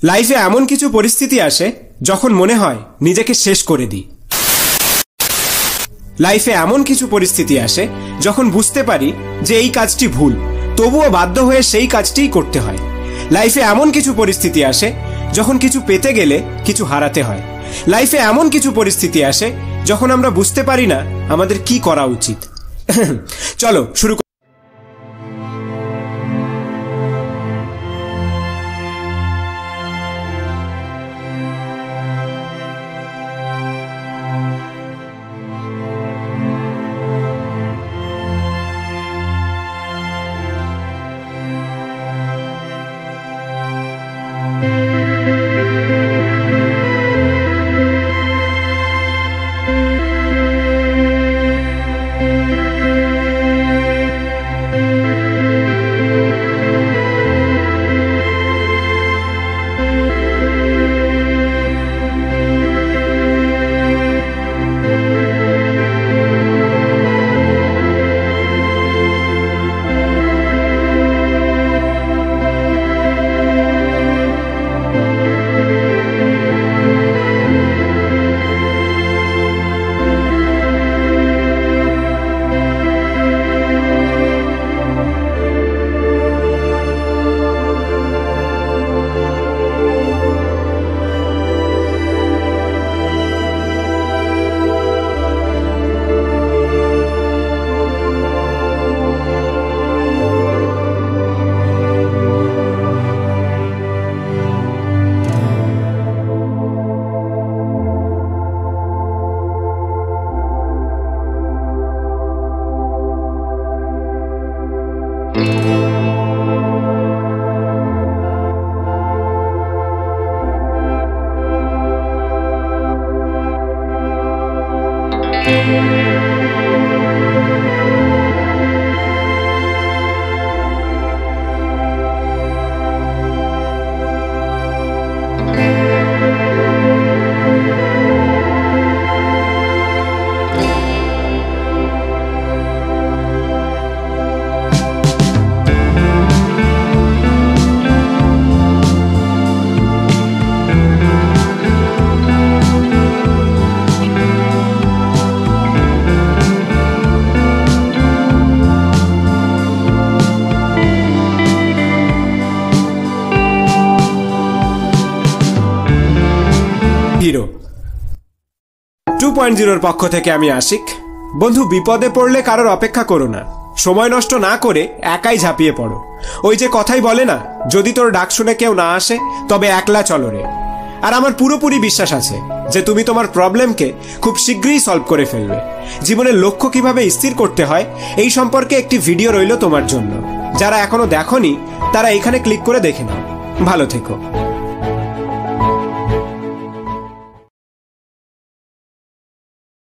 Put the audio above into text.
লাইফে এমন কিছু পরিস্থিতি আসে যখন মনে হয় নিজেকে শেষ করে দিই। লাইফে এমন কিছু পরিস্থিতি আসে যখন বুঝতে পারি যে এই কাজটি ভুল, তবুও বাধ্য হয়ে সেই কাজটিই করতে হয়। লাইফে এমন কিছু পরিস্থিতি আসে যখন কিছু পেতে গেলে কিছু হারাতে হয়। লাইফে এমন কিছু পরিস্থিতি আসে যখন আমরা বুঝতে পারি না আমাদের কি করা উচিত। চলো শুরু। হিরো 2.0 পক্ষ থেকে আমি আশিক। বন্ধু, বিপদে পড়লে কারোর অপেক্ষা করো না, সময় নষ্ট না করে একাই ঝাঁপিয়ে পড়ো। ওই যে কথাই বলে না, যদি তোর ডাক শুনে কেউ না আসে তবে একলা চলো রে। আর আমার পুরোপুরি বিশ্বাস আছে যে তুমি তোমার প্রবলেমকে খুব শীঘ্রই সলভ করে ফেলবে। জীবনের লক্ষ্য কিভাবে স্থির করতে হয় এই সম্পর্কে একটি ভিডিও রইল তোমার জন্য। যারা এখনো দেখোনি তারা এখানে ক্লিক করে দেখে নাও। ভালো থেকো।